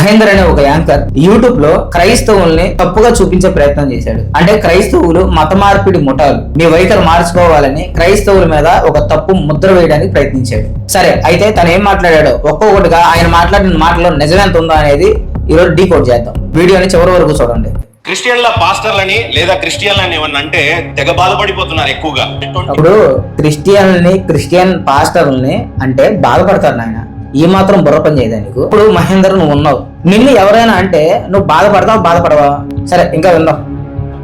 మహేందర్ అనే ఒక anchor YouTube లో క్రైస్తవుల్ని తప్పుగా చూపించే ప్రయత్నం చేశాడు. అంటే క్రైస్తవులు మత మార్పిడి ముఠాలు, మీ వైఖరి మార్చుకోవాలని క్రైస్తవుల మీద ఒక తప్పు ముద్ర వేయడానికి ప్రయత్నించాడు. సరే, అయితే తను ఏం మాట్లాడాడో ఒక్కొక్కటిగా ఆయన మాట్లాడిన మాటలో నిజమెంత ఉందో అనేది ఈరోజు డీకోడ్ చేద్దాం. వీడియోని చివరి వరకు చూడండి. క్రిస్టియన్ల పాస్టర్లని లేదా క్రిస్టియన్లని ఏమన్నా అంటే తెగ బాధపడిపోతున్నారు ఎక్కువగా. అప్పుడు క్రిస్టియన్ పాస్టర్లని అంటే బాధపడతారు నాయన. ఈ మాత్రం బుర్ర పని చేయదా నీకు? ఇప్పుడు మహేందర్ నువ్వు ఉన్నావు, నిన్ను ఎవరైనా అంటే నువ్వు బాధపడవా? సరే, ఇంకా విందాం.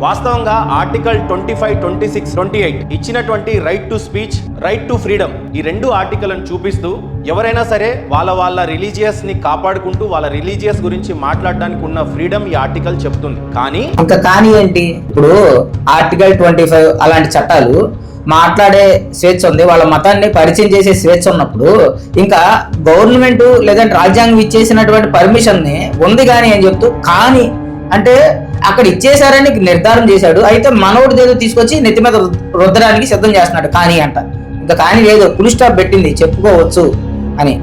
వాస్తవంగా ఆర్టికల్ 25, 26, 28 ఇచ్చినటువంటి right to speech, right to freedom, ఈ రెండు ఆర్టికల్ని చూపిస్తూ ఎవరైనా సరే వాళ్ళ రిలీజియస్ ని కాపాడుకుంటూ వాళ్ళ రిలీజియస్ గురించి మాట్లాడడానికి ఉన్న ఫ్రీడమ్ ఈ ఆర్టికల్ చెప్తుంది. కానీ ఏంటి, ఇప్పుడు ఆర్టికల్ 25 అలాంటి చట్టాలు మాట్లాడే స్వేచ్ఛ ఉంది, వాళ్ళ మతాన్ని పరిచయం చేసే స్వేచ్ఛ ఉన్నప్పుడు ఇంకా గవర్నమెంట్ లేదంటే రాజ్యాంగం ఇచ్చేసినటువంటి పర్మిషన్ ని ఉంది కానీ అని చెప్తూ కానీ అంటే అక్కడ ఇచ్చేసారని నిర్ధారణ చేశాడు. అయితే మనోడు ఏదో తీసుకొచ్చి నెత్తి మీద రుద్దడానికి సిద్ధం చేస్తున్నాడు. కానీ అంట ఇంకా కానీ లేదు, ఫుల్ స్టాప్ పెట్టింది, చెప్పుకోవచ్చు అని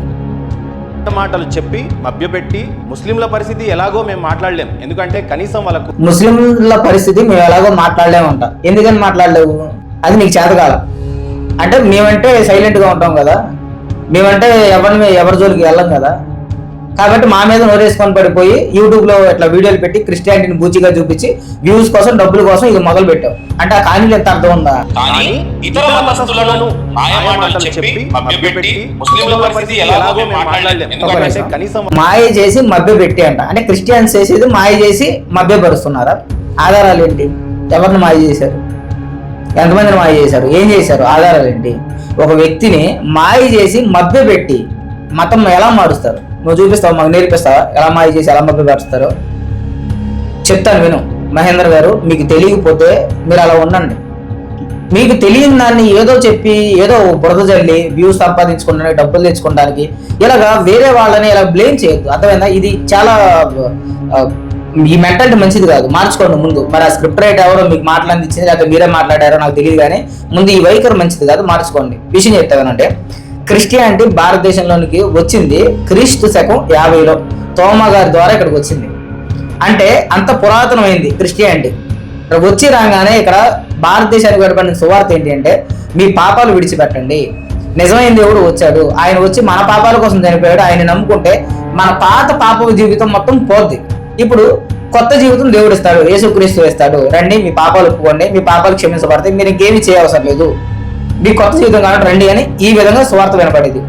మాటలు చెప్పి మభ్యపెట్టి ముస్లింల పరిస్థితి ఎలాగో మేము మాట్లాడలేం, ఎందుకంటే కనీసం వాళ్ళకు ముస్లింల పరిస్థితి మేము ఎలాగో మాట్లాడలేమంట. ఎందుకని మాట్లాడలేవు? అది నీకు చేతకాలం. అంటే మేమంటే సైలెంట్ గా ఉంటాం కదా, మేమంటే ఎవరి జోలికి వెళ్ళం కదా, కాబట్టి మా మీద నోరేసుకొని పడిపోయి యూట్యూబ్ లో ఇట్లా వీడియోలు పెట్టి క్రిస్టియానిటీని బూచిగా చూపించి వ్యూస్ కోసం, డబ్బుల కోసం ఇది మొదలు పెట్టావు అంటే ఆ కానీ ఎంత అర్థం ఉందా? మాయ చేసి మభ్య పెట్టి అంటే క్రిస్టియన్స్ చేసేది మాయ చేసి మభ్యపరుస్తున్నారా? ఆధారాలు ఏంటి? ఎవరిని మాయ చేశారు? ఎంతమందిని మాయ చేశారు? ఏం చేశారు? ఆధారాలు ఏంటి? ఒక వ్యక్తిని మాయ చేసి మభ్య పెట్టి మతం ఎలా మారుస్తారు? నువ్వు చూపిస్తావు, మాకు నేర్పిస్తావా ఎలా మాయ చేసి ఎలా మభ్యపరుస్తారో? చెప్తాను విను. మహేందర్ గారు, మీకు తెలియకపోతే మీరు అలా ఉండండి. మీకు తెలియని దాన్ని ఏదో చెప్పి ఏదో బురద జల్లి వ్యూస్ సంపాదించుకోవడానికి, డబ్బులు తెచ్చుకోవడానికి ఇలాగా వేరే వాళ్ళని ఇలా బ్లేమ్ చేయొద్దు. అర్థమైందా? ఇది చాలా ఈ మెంటాలిటీ మంచిది కాదు, మార్చుకోండి ముందు. మరి ఆ స్క్రిప్ట్ రైట్ ఎవరో మీకు మాట్లాడించింది లేకపోతే మీరే మాట్లాడారో నాకు తెలియదు, కానీ ముందు ఈ వైఖరి మంచిది కాదు, మార్చుకోండి. విషయం చెప్తానంటే క్రిస్టియానిటీ భారతదేశంలోనికి వచ్చింది క్రీస్తు శకం 50లో తోమా గారి ద్వారా ఇక్కడికి వచ్చింది. అంటే అంత పురాతనమైంది క్రిస్టియానిటీ. ఇక్కడ వచ్చి రాగానే ఇక్కడ భారతదేశానికి గడపడిన సువార్త ఏంటి అంటే మీ పాపాలు విడిచిపెట్టండి, నిజమైన దేవుడు వచ్చాడు, ఆయన వచ్చి మన పాపాల కోసం చనిపోయాడు, ఆయన నమ్ముకుంటే మన పాత పాప జీవితం మొత్తం పోద్ది, ఇప్పుడు కొత్త జీవితం దేవుడు ఇస్తాడు, యేసుక్రీస్తు ఇస్తాడు, రండి మీ పాపాలు ఒప్పుకోండి, మీ పాపాలు క్షమించబడతాయి, మీరు ఇంకేమీ చేయవసరం లేదు, మీ కొత్త జీవితం కాబట్టి రండి అని ఈ విధంగా సువార్త వినపడేది.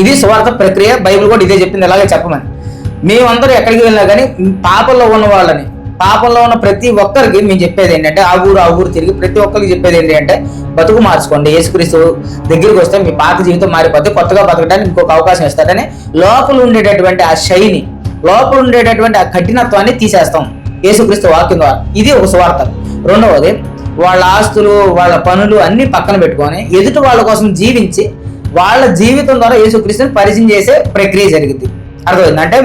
ఇది సువార్త ప్రక్రియ. బైబిల్ కూడా ఇదే చెప్పింది, ఎలాగే చెప్పమని. మేమందరూ ఎక్కడికి వెళ్ళినా కానీ పాపంలో ఉన్న వాళ్ళని, పాపంలో ఉన్న ప్రతి ఒక్కరికి మేము చెప్పేది ఏంటంటే ఆ ఊరు తిరిగి ప్రతి ఒక్కరికి చెప్పేది ఏంటి అంటే బతుకు మార్చుకోండి, యేసుక్రీస్తు దగ్గరికి వస్తే మీ పాత జీవితం మారిపోతే కొత్తగా బతకడానికి ఇంకొక అవకాశం ఇస్తాడని లోపల ఉండేటటువంటి ఆ శైని, లోపల ఉండేటటువంటి ఆ కఠినత్వాన్ని తీసేస్తాం యేసుక్రీస్తు వాక్యం ద్వారా. ఇది ఒక సువార్త. రెండవది, వాళ్ళ ఆస్తులు, వాళ్ళ పనులు అన్ని పక్కన పెట్టుకొని ఎదుటి వాళ్ళ కోసం జీవించి వాళ్ళ జీవితం ద్వారా యేసుక్రీస్తుని పరిచయం చేసే ప్రక్రియ జరిగింది. అర్థమైంది? అంటే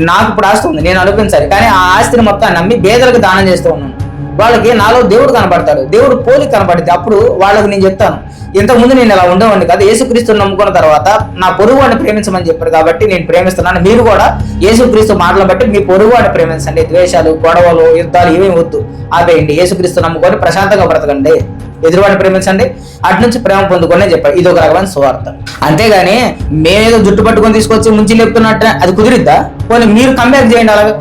నాకు ఇప్పుడు ఆస్తి ఉంది, నేను అనుభవించాలి, కానీ ఆ ఆస్తిని మొత్తం నమ్మి పేదలకు దానం చేస్తూ ఉన్నాను. వాళ్ళకి నాలో దేవుడు కనపడతాడు, దేవుడు పోలిక కనపడింది. అప్పుడు వాళ్ళకి నేను చెప్తాను, ఇంతకుముందు నేను ఇలా ఉండేవాడిని కాదు, యేసుక్రీస్తుని నమ్ముకున్న తర్వాత నా పొరుగు వాడిని ప్రేమించమని చెప్పారు కాబట్టి నేను ప్రేమిస్తున్నాను. మీరు కూడా యేసుక్రీస్తు మాటలు బట్టి మీ పొరుగు వాడిని ప్రేమించండి. ద్వేషాలు, గొడవలు, యుద్ధాలు ఏమేమి వద్దు, ఆపేయండి. యేసుక్రీస్తు నమ్ముకొని ప్రశాంతంగా బ్రతకండి, ఎదురువాడిని ప్రేమించండి, అటు నుంచి ప్రేమ పొందుకొని చెప్పారు. ఇది ఒక రకమైన సువార్త. అంతేగాని మేమేదో జుట్టు పట్టుకొని తీసుకొచ్చి ముంచి లేపుతున్నట్టు అది కుదిరిద్దా? పోనీ మీరు కంబ్యాక్ చేయండి అలాగా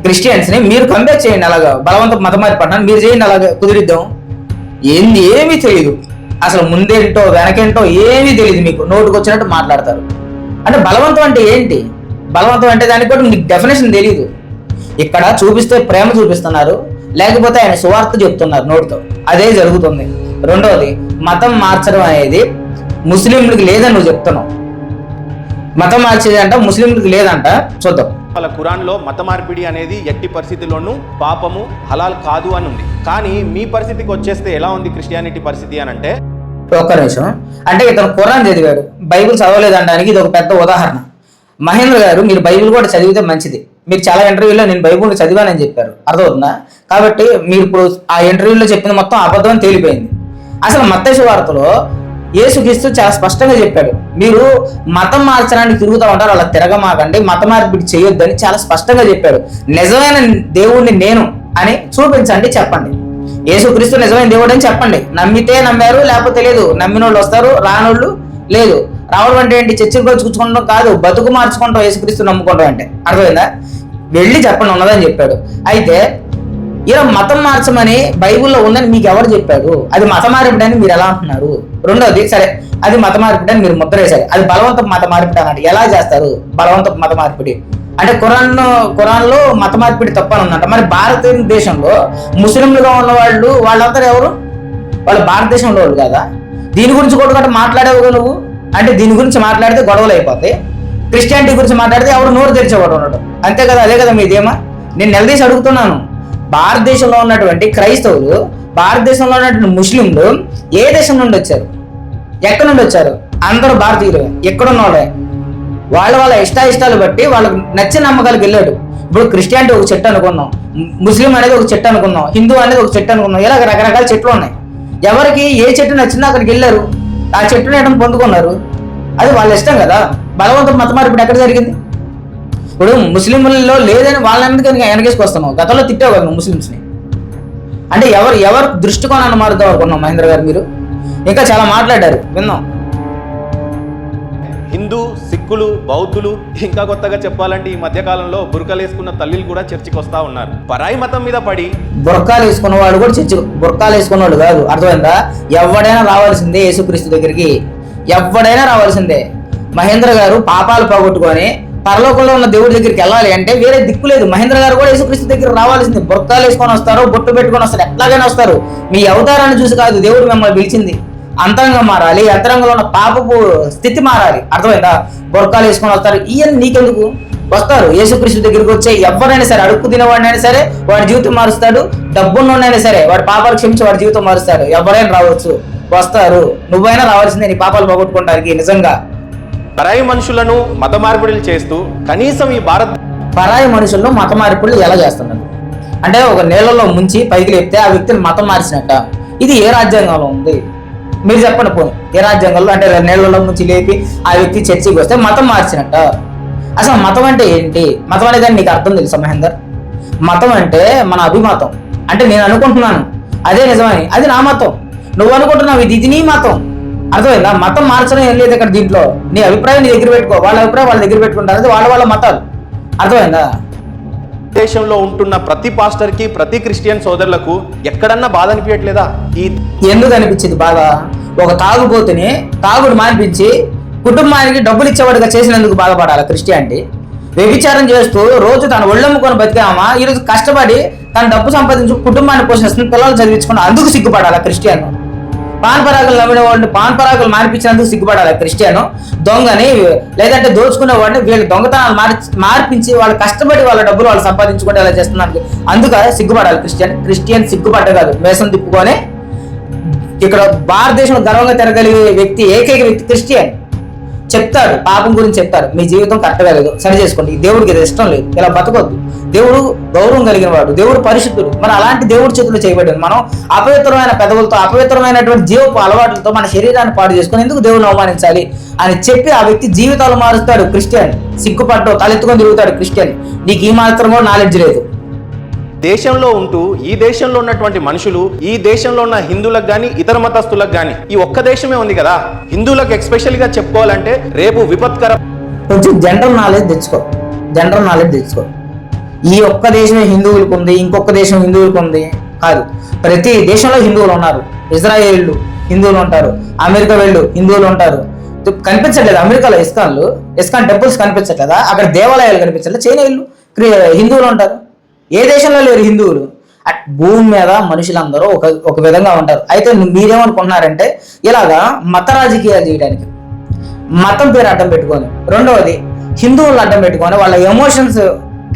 క్రిస్టియన్స్ని మీరు కంబ్యాక్ చేయండి, అలాగా బలవంత మత మార్పడినా మీరు చేయండి, అలాగా కుదిరిద్దాం. ఏమీ తెలియదు అసలు, ముందేంటో వెనకేంటో ఏమీ తెలియదు, మీకు నోటుకు వచ్చినట్టు మాట్లాడతారు. అంటే బలవంతం అంటే ఏంటి? బలవంతం అంటే దానికి కూడా మీకు డెఫినేషన్ తెలియదు. ఇక్కడ చూపిస్తే ప్రేమ చూపిస్తున్నారు, లేకపోతే ఆయన సువార్త చెప్తున్నారు నోటితో, అదే జరుగుతుంది. రెండవది, మతం మార్చడం అనేది ముస్లింలకు లేదని నువ్వు చెప్తున్నావు. మతం మార్చేది అంట ముస్లింలకు లేదంట. చూద్దాం. వాళ్ళ ఖురాన్లో మత మార్పిడి అనేది ఎట్టి పరిస్థితుల్లోనూ పాపము, హలాల్ కాదు అని ఉంది. కానీ మీ పరిస్థితికి వచ్చేస్తే ఎలా ఉంది క్రిస్టియానిటీ పరిస్థితి అని అంటే, ఒక్క నిమిషం. అంటే ఇతను ఖురాన్ చదివాడు, బైబిల్ చదవలేదనడానికి ఇది ఒక పెద్ద ఉదాహరణ. మహేంద్ర గారు, మీరు బైబిల్ కూడా చదివితే మంచిది. మీరు చాలా ఇంటర్వ్యూలో నేను బైబిల్ చదివానని చెప్పారు, అర్థమవుతుందా? కాబట్టి మీరు ఇప్పుడు ఆ ఇంటర్వ్యూలో చెప్పింది మొత్తం అబద్ధం అని తేలిపోయింది. అసలు మత్తయి సువార్తలో యేసుక్రీస్తు చాలా స్పష్టంగా చెప్పాడు, మీరు మతం మార్చడానికి తిరుగుతూ ఉంటారు, అలా తిరగమాకండి, మత మార్పిడి చేయొద్దని చాలా స్పష్టంగా చెప్పాడు. నిజమైన దేవుణ్ణి నేను అని చూపించండి, చెప్పండి. యేసుక్రీస్తు నిజమైన దేవుడు అని చెప్పండి. నమ్మితే నమ్మారు, లేకపోతే లేదు. నమ్మిన వాళ్ళు వస్తారు, రానోళ్ళు లేదు. రావడం అంటే ఏంటి? చర్చలు పంచుకుంటాం కాదు, బతుకు మార్చుకుంటాం యేసుక్రీస్తు నమ్ముకుంటాం అంటే. అర్థమైందా? వెళ్ళి చెప్పండి ఉన్నదని చెప్పాడు. అయితే ఇలా మతం మార్చమని బైబిల్లో ఉందని మీకు ఎవరు చెప్పాడు? అది మత మార్పిడి అని మీరు ఎలా అంటున్నారు? రెండోది, సరే అది మత మార్పిడి అని మీరు ముద్ర వేశారు, అది బలవంతపు మత మార్పిడి అన్నట్టు ఎలా చేస్తారు? బలవంతపు మత మార్పిడి అంటే ఖురాన్లో మత మార్పిడి తప్పని ఉందంట. మరి భారతదేశంలో ముస్లింలుగా ఉన్న వాళ్ళంతా ఎవరు? వాళ్ళు భారతదేశంలో వాళ్ళు కదా. దీని గురించి కూడా మాట్లాడేవు నువ్వు. అంటే దీని గురించి మాట్లాడితే గొడవలు అయిపోతాయి. క్రిస్టియానిటీ గురించి మాట్లాడితే ఎవరు నోరు తెరిచేవాడు ఉన్నాడు. అంతే కదా, అదే కదా మీదేమా? నేను నిలదీసి అడుగుతున్నాను, భారతదేశంలో ఉన్నటువంటి క్రైస్తవులు, భారతదేశంలో ఉన్నటువంటి ముస్లింలు ఏ దేశం నుండి వచ్చారు? ఎక్కడి నుండి వచ్చారు? అందరూ భారతీయులు. ఎక్కడున్న వాళ్ళే వాళ్ళ ఇష్టాలు బట్టి వాళ్ళకు నచ్చిన నమ్మకాలకు వెళ్ళాడు. ఇప్పుడు క్రిస్టియానిటీ ఒక చెట్టు అనుకున్నాం, ముస్లిం అనేది ఒక చెట్టు అనుకున్నాం, హిందూ అనేది ఒక చెట్టు అనుకున్నాం, ఇలా రకరకాల చెట్లు ఉన్నాయి. ఎవరికి ఏ చెట్టు నచ్చినా అక్కడికి వెళ్ళారు, ఆ చెట్టు నేయడం పొందుకున్నారు. అది వాళ్ళ ఇష్టం కదా. బలవంతం మత మార్పిడి ఎక్కడ జరిగింది? ఇప్పుడు ముస్లింలలో లేదని వాళ్ళందుకు వెనకేసుకొస్తున్నావు. గతంలో తిట్టావు కదా నువ్వు ముస్లిమ్స్ని. అంటే ఎవరు దృష్టికోణాన్ని మారుద్దాం అనుకున్నాం మహేంద్ర గారు? మీరు ఇంకా చాలా మాట్లాడారు, విన్నాం. హిందూ, సిక్కులు, బౌద్ధులు, ఇంకా కొత్తగా చెప్పాలంటే ఈ మధ్య కాలంలో బురకలు వేసుకున్న తల్లిలు కూడా చర్చికి వస్తా ఉన్నారు. పరాయి మతం మీద పడి బురకాలు వేసుకున్నవాడు కూడా చర్చి, బురకాలు వేసుకున్నవాడు కాదు. అర్థమైందా? ఎవడైనా రావాల్సిందే యేసుక్రీస్తు దగ్గరికి, ఎవడైనా రావాల్సిందే. మహేంద్ర గారు పాపాలు పోగొట్టుకొని పరలోకంలో ఉన్న దేవుడి దగ్గరికి వెళ్ళాలి అంటే వేరే దిక్కు లేదు. మహేంద్ర గారు కూడా యేసుక్రీస్తు దగ్గర రావాల్సింది. బురకాలు వేసుకొని వస్తారు, బొట్టు పెట్టుకొని వస్తారు, ఎట్లాగైనా వస్తారు. మీ అవతారాన్ని చూసి కాదు దేవుడు మిమ్మల్ని పిలిచింది. అంతరంగం మారాలి, అంతరంగంలో ఉన్న పాపపు స్థితి మారాలి. అర్థమైందా? బురకాలు వేసుకొని వస్తారు. ఈయన నీకెందుకు? వస్తారు యేసుక్రీస్తు దగ్గరికి వచ్చే ఎవరైనా సరే, అడుక్కు తినేవాడినైనా సరే వాడి జీవితం మారుస్తాడు, డబ్బున్నోడైనా సరే వాడి పాపాలు క్షమించి వాడి జీవితం మారుస్తాడు. ఎవరైనా రావచ్చు, వస్తారు. నువ్వైనా రావాల్సిందే నీ పాపాలు పోగొట్టుకోవడానికి. నిజంగా పరాయి మనుషులను మత మార్పిడులు చేస్తూ కనీసం ఈ పరాయి మనుషులను మత మార్పిడులు ఎలా చేస్తున్నారు? అంటే ఒక నీళ్ళలో ముంచి పైకి లేపితే ఆ వ్యక్తిని మతం మార్చినట్ట. ఇది ఏ రాజ్యాంగంలో ఉంది? మీరు చెప్పండి పోనీ. ఏ రాజ్యాంగంలో? అంటే నీళ్ళలో ముంచి లేపి ఆ వ్యక్తి చర్చికి వస్తే మతం మార్చినట్ట. అసలు మతం అంటే ఏంటి? మతం అనేది నీకు అర్థం తెలుసా మహేందర్? మతం అంటే మన అభిమతం. అంటే నేను అనుకుంటున్నాను అదే నిజమని, అది నా మతం. నువ్వు అనుకుంటున్నావు ఇది నీ మతం. అర్థమైందా? మతం మార్చడం ఏం లేదు ఇక్కడ. దీంట్లో నీ అభిప్రాయం నీ దగ్గర పెట్టుకో, వాళ్ళ అభిప్రాయం వాళ్ళ దగ్గర పెట్టుకుంటారు. అది వాళ్ళ మతాలు. అర్థమైందా? దేశంలో ఉంటున్న ప్రతి పాస్టర్ కి, ప్రతి క్రిస్టియన్ సోదరులకు ఎక్కడన్నా బాధ అనిపించట్లేదా? ఎందుకు అనిపించింది బాధ? ఒక తాగుబోతుని తాగుడు మానిపించి కుటుంబానికి డబ్బులు ఇచ్చేవాడిగా చేసినందుకు బాధపడాలి క్రిస్టియానిటీ. వ్యభిచారం చేస్తూ రోజు తన ఒళ్ళమ్ముకొని బతికామా, ఈరోజు కష్టపడి తన డబ్బు సంపాదించు కుటుంబాన్ని పోషిస్తున్న పిల్లలు చదివించుకుని అందుకు సిగ్గుపడాలి క్రిస్టియన్. పాన్పరాగులు నమ్మిన వాడిని పాన్పరాగులు మార్పించినందుకు సిగ్గుపడాలి క్రిస్టియన్. దొంగని లేదంటే దోచుకునే వాడిని వీళ్ళ దొంగతనాలు మార్పించి వాళ్ళు కష్టపడి వాళ్ళ డబ్బులు వాళ్ళు సంపాదించుకుంటే ఎలా చేస్తున్నారు, అందుక సిగ్గుపడాలి క్రిస్టియన్ సిగ్గుపడ్డ కాదు, మేసం తిప్పుకొని ఇక్కడ భారతదేశంలో గర్వంగా తిరగలిగే వ్యక్తి, ఏకైక వ్యక్తి క్రిస్టియన్. చెప్తాడు, పాపం గురించి చెప్తాడు, మీ జీవితం కరెక్ట్గా లేదు, సరి చేసుకోండి, దేవుడికి ఇది ఇష్టం లేదు, ఇలా బతకొద్దు, దేవుడు గౌరవం కలిగిన వాడు, దేవుడు పరిశుద్ధుడు. మరి అలాంటి దేవుడి చేతుల్లో చేయబడింది. మనం అపవిత్రమైన పెదవులతో, అపవిత్రమైనటువంటి జీవపు అలవాట్లతో మన శరీరాన్ని పాడు చేసుకొని ఎందుకు దేవుడిని అవమానించాలి అని చెప్పి ఆ వ్యక్తి జీవితాలు మారుస్తాడు క్రిస్టియన్. సిగ్గుపడ్డు తలెత్తుకొని తిరుగుతాడు క్రిస్టియన్. నీకు ఈ మాత్రం కూడా నాలెడ్జ్ లేదు. దేశంలో ఉంటూ ఈ దేశంలో ఉన్నటువంటి మనుషులు, ఈ దేశంలో ఉన్న హిందువులకు కానీ ఇతర మతస్థులకు కానీ, ఈ ఒక్క దేశమే ఉంది కదా, హిందువులకు ఎస్పెషల్ గా చెప్పుకోవాలంటే రేపు విపత్కర కొంచెం జనరల్ నాలెడ్జ్ తెచ్చుకో. ఈ ఒక్క దేశమే హిందువులకు ఉంది, ఇంకొక దేశం హిందువులకు ఉంది కాదు. ప్రతి దేశంలో హిందువులు ఉన్నారు. ఇజ్రాయేల్ హిందువులు ఉంటారు, అమెరికా వెళ్ళు హిందువులు ఉంటారు. కనిపించట్లేదు అమెరికాలో ఇస్కాన్ టెంపుల్స్ కనిపించట్లేదా? అక్కడ దేవాలయాలు కనిపించట్లేదు. చైనా హిందువులు ఉంటారు. ఏ దేశంలో లేరు హిందువులు? భూమి మీద మనుషులందరూ ఒక విధంగా ఉంటారు. అయితే మీరేమనుకుంటున్నారంటే ఇలాగా మత రాజకీయాలు చేయడానికి, మతం పేరు అడ్డం పెట్టుకొని, రెండవది హిందువులను అడ్డం పెట్టుకొని వాళ్ళ ఎమోషన్స్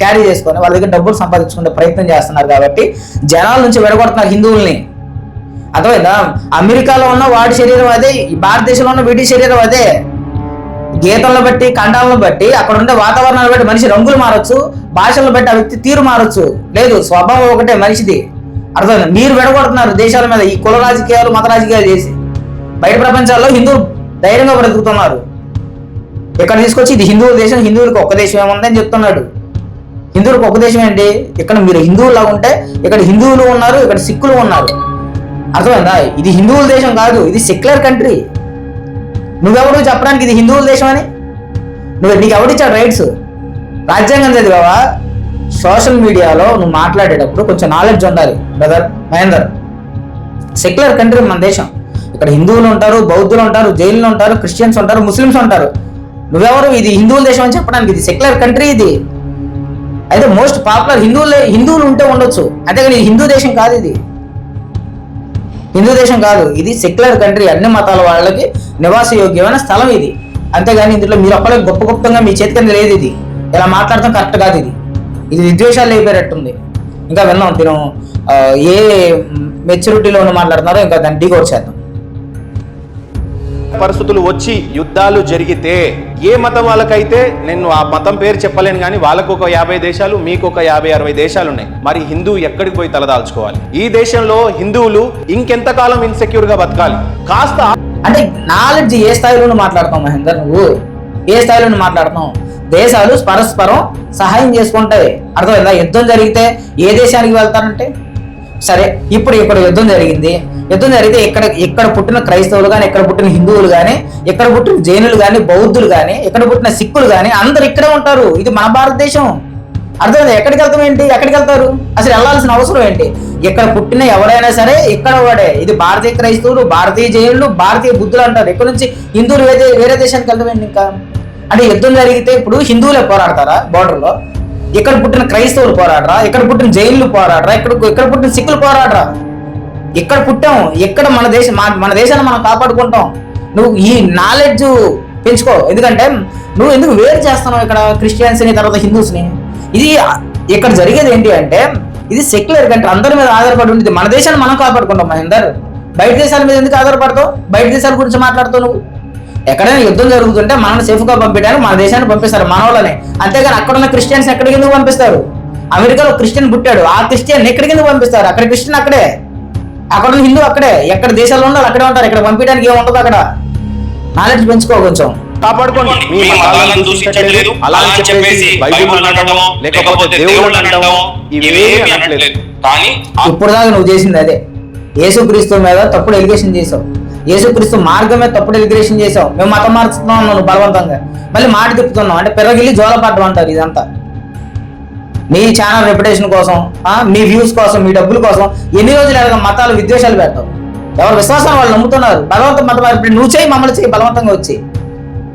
క్యారీ చేసుకొని వాళ్ళ దగ్గర డబ్బులు సంపాదించుకునే ప్రయత్నం చేస్తున్నారు. కాబట్టి జనాల నుంచి విడగొడుతున్నారు హిందువుల్ని. అర్థమైందా? అమెరికాలో ఉన్న వాడి శరీరం అదే, భారతదేశంలో ఉన్న వీడి శరీరం అదే. గీతలను బట్టి, ఖండాలను బట్టి, అక్కడ ఉండే వాతావరణాన్ని బట్టి మనిషి రంగులు మారచ్చు, భాషలను బట్టి ఆ వ్యక్తి తీరు మారచ్చు. లేదు, స్వభావం ఒకటే మనిషిది. అర్థమైందా? మీరు విడగొడుతున్నారు దేశాల మీద ఈ కుల రాజకీయాలు, మత రాజకీయాలు చేసి. బయట ప్రపంచాల్లో హిందువులు ధైర్యంగా బ్రతుకుతున్నారు. ఇక్కడ తీసుకొచ్చి ఇది హిందువుల దేశం, హిందువులకు ఒక్క దేశం ఏముందని చెప్తున్నాడు. హిందువులకు ఒక్క దేశం ఏంటి? ఇక్కడ మీరు హిందువులాగా ఉంటే ఇక్కడ హిందువులు ఉన్నారు, ఇక్కడ సిక్కులు ఉన్నారు. అర్థమైందా? ఇది హిందువుల దేశం కాదు, ఇది సెక్యులర్ కంట్రీ. నువ్వెవడు చెప్పడానికి ఇది హిందువుల దేశం అని? నీకు ఎవడిచ్చాడు రైట్స్? రాజ్యాంగం చదివావా? సోషల్ మీడియాలో నువ్వు మాట్లాడేటప్పుడు కొంచెం నాలెడ్జ్ ఉండాలి బ్రదర్ మహేందర్. సెక్యులర్ కంట్రీ మన దేశం. ఇక్కడ హిందువులు ఉంటారు, బౌద్ధులు ఉంటారు, జైన్లు ఉంటారు, క్రిస్టియన్స్ ఉంటారు, ముస్లిమ్స్ ఉంటారు. నువ్వెవరు ఇది హిందువుల దేశం అని చెప్పడానికి? ఇది సెక్యులర్ కంట్రీ. ఇది అయితే మోస్ట్ పాపులర్ హిందువులు ఉంటే ఉండొచ్చు, అంతేగాని ఇది హిందూ దేశం కాదు. ఇది హిందూ దేశం కాదు, ఇది సెక్యులర్ కంట్రీ. అన్ని మతాల వాళ్ళకి నివాసయోగ్యమైన స్థలం ఇది. అంతేగాని ఇందులో మీరు ఒక్కడే గొప్పగా మీ చేతి కింద లేదు. ఇది ఇలా మాట్లాడటం కరెక్ట్ కాదు. ఇది విద్వేషాలు అయిపోయినట్టుంది. ఇంకా విన్నాం తిను ఏ మెచ్యూరిటీలో మాట్లాడుతున్నారో ఇంకా దాన్ని డీకోడ్ చేద్దాం. పరిస్థితులు వచ్చి యుద్ధాలు జరిగితే ఏ మతం వాళ్ళకైతే, నేను ఆ మతం పేరు చెప్పలేను కానీ వాళ్ళకు ఒక 50 దేశాలు, మీకు ఒక 50-60 దేశాలు ఉన్నాయి. మరి హిందూ ఎక్కడికి పోయి తలదాల్చుకోవాలి? ఈ దేశంలో హిందువులు ఇంకెంతకాలం ఇన్సెక్యూర్ గా బతకాలి? కాస్త అంటే నాలెడ్జ్ ఏ స్థాయిలో మాట్లాడతావు మహేందర్? నువ్వు ఏ స్థాయిలో మాట్లాడుతున్నావు? దేశాలు పరస్పరం సహాయం చేసుకుంటాయి. అర్థమైందా? యుద్ధం జరిగితే ఏ దేశానికి వెళ్తారంటే, సరే ఇప్పుడు ఇక్కడ యుద్ధం జరిగింది, యుద్ధం జరిగితే ఇక్కడ పుట్టిన క్రైస్తవులు కానీ, ఇక్కడ పుట్టిన హిందువులు కానీ, ఇక్కడ పుట్టిన జైనులు కానీ, బౌద్ధులు కానీ, ఇక్కడ పుట్టిన సిక్కులు కానీ అందరు ఇక్కడే ఉంటారు. ఇది మన భారతదేశం. అర్థమైందా? ఎక్కడికి వెళ్తాం ఏంటి? ఎక్కడికి వెళ్తారు? అసలు వెళ్ళాల్సిన అవసరం ఏంటి? ఇక్కడ పుట్టిన ఎవరైనా సరే ఇక్కడ వాడే. ఇది భారతీయ క్రైస్తవులు, భారతీయ జైనులు, భారతీయ బుద్ధులు అంటారు. ఇక్కడ నుంచి హిందువులు వేరే దేశానికి వెళ్తాం ఏంటి? ఇంకా అంటే యుద్ధం జరిగితే ఇప్పుడు హిందువులే పోరాడతారా బోర్డర్లో? ఇక్కడ పుట్టిన క్రైస్తవులు పోరాడరా? ఇక్కడ పుట్టిన జైన్లు పోరాడరా? ఇక్కడ పుట్టిన సిక్కులు పోరాడరా? ఇక్కడ పుట్టాం, ఇక్కడ మన దేశాన్ని మనం కాపాడుకుంటాం. నువ్వు ఈ నాలెడ్జ్ పెంచుకో. ఎందుకంటే నువ్వు ఎందుకు వేరు చేస్తున్నావు ఇక్కడ క్రిస్టియన్స్ని తర్వాత హిందూస్ని? ఇది ఇక్కడ జరిగేది ఏంటి అంటే ఇది సెక్యులర్ కంట్రీ, అందరి మీద ఆధారపడి ఉంటుంది. మన దేశాన్ని మనం కాపాడుకుంటాం మహేందర్. బయట దేశాల మీద ఎందుకు ఆధారపడతావు? బయట దేశాల గురించి మాట్లాడుతావు నువ్వు. ఎక్కడైనా యుద్ధం జరుగుతుంటే మనల్ని సేఫ్గా పంపించడానికి మన దేశాన్ని పంపిస్తారు, మన వాళ్ళని. అంతేగాని అక్కడ ఉన్న క్రిస్టియన్స్ ఎక్కడికి ఎందుకు పంపిస్తారు? అమెరికాలో క్రిస్టియన్ పుట్టాడు, ఆ క్రిస్టియన్ ఎక్కడికి ఎందుకు పంపిస్తారు? అక్కడ క్రిస్టియన్ అక్కడే, అక్కడ ఉన్న హిందూ అక్కడే. ఎక్కడ దేశాల్లో ఉండాలి అక్కడే ఉంటారు. ఇక్కడ పంపించడానికి ఏముండదు. అక్కడ నాలెడ్జ్ పెంచుకో కొంచెం. కాపాడుకోండి. మీ మతాలను దూషించట్లేదు, అలా అని చెప్పేసి బైబిల్ అనడమో లేకపోతే దేవుడు అనడమో ఇవేమీ అనట్లేదు. కానీ ఇప్పుడు దాకా నువ్వు చేసింది అదే. యేసుక్రీస్తు మీద తప్పుడు ఎలిగేషన్ చేసావు, యేసుక్రీస్తు మార్గమే తప్పుడు ఎలిగేషన్ చేసావు. మేము మతం మార్చుతున్నాం నువ్వు బలవంతంగా, మళ్ళీ మాట తిప్పుతున్నావు. అంటే పెరగిల్లి జోలపడ్డం అంటారు ఇదంతా. మీ ఛానల్ రెప్యుటేషన్ కోసం, మీ వ్యూస్ కోసం, మీ డబ్బుల కోసం ఎన్ని రోజులు ఎలాగ మతాలు విద్వేషాలు పెడతావు? ఎవరు విశ్వాసం వాళ్ళు నమ్ముతున్నారు. బలవంతం మతం ఇప్పుడు నువ్వు చేయి, మమ్మల్ని చేయి బలవంతంగా వచ్చి.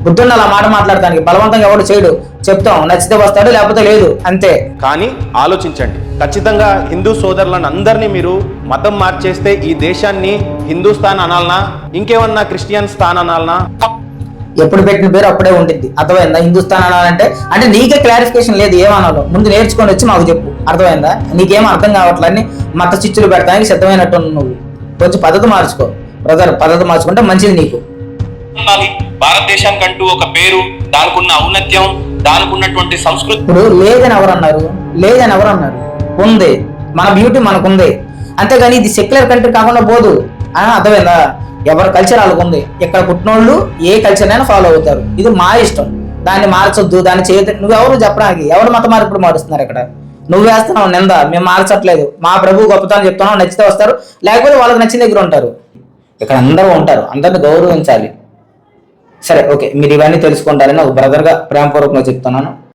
బుద్ధుండి అలా మాట మాట్లాడటానికి. బలవంతంగా ఎవడు చేయడు, చెప్తాం, నచ్చితే వస్తాడు లేకపోతే లేదు, అంతే. కానీ ఆలోచించండి, ఖచ్చితంగా హిందూ సోదరులను అందరినీ మీరు మతం మార్చేస్తే ఈ దేశాన్ని హిందూస్థాన్ అనాలనా, ఇంకేమన్నా క్రిస్టియన్ స్థాన్ అనాలనా? ఎప్పుడు పెట్టిన పేరు అప్పుడే ఉంటుంది. అర్థమైందా? హిందుస్థాన్ అనాలంటే అంటే నీకే క్లారిఫికేషన్ లేదు ఏమనాలో. ముందు నేర్చుకొని వచ్చి మాకు చెప్పు. అర్థమైందా? నీకేం అర్థం కావట్లని మత చిచ్చులు పెడతానికి సిద్ధమైనట్టు నువ్వు. కొంచెం పద్ధతి మార్చుకో బ్రదర్. పద్ధతి మార్చుకుంటే మంచిది నీకు. భారతదేశానికంటూ ఒక పేరు, దానికున్న ఔన్నత్యం, దానికున్నటువంటి సంస్కృతి. ఇప్పుడు లేదని ఎవరు అన్నారు? ఉంది. మన బ్యూటీ మనకుంది. అంతేగాని ఇది సెక్యులర్ కంట్రీ కాకుండా పోదు. అర్థమైందా? ఎవరి కల్చర్ వాళ్ళకు ఉంది. ఇక్కడ పుట్టినోళ్ళు ఏ కల్చర్ అయినా ఫాలో అవుతారు. ఇది మా ఇష్టం. దాన్ని మార్చొద్దు, దాన్ని చేయొద్దు. నువ్వెవరు చెప్పడానికి? ఎవరు మత మార్పుడు మారుస్తున్నారు ఇక్కడ? నువ్వు వేస్తున్నావు నింద. మేము మార్చట్లేదు. మా ప్రభు గొప్పతనం చెప్తున్నావు. నచ్చితే వస్తారు, లేకపోతే వాళ్ళకి నచ్చిన దగ్గర ఉంటారు. ఇక్కడ అందరూ ఉంటారు, అందరిని గౌరవించాలి. సరే ఓకే, మీరు ఇవన్నీ తెలుసుకుంటారని ఒక బ్రదర్గా ప్రేమపూర్వకంగా చెప్తున్నాను.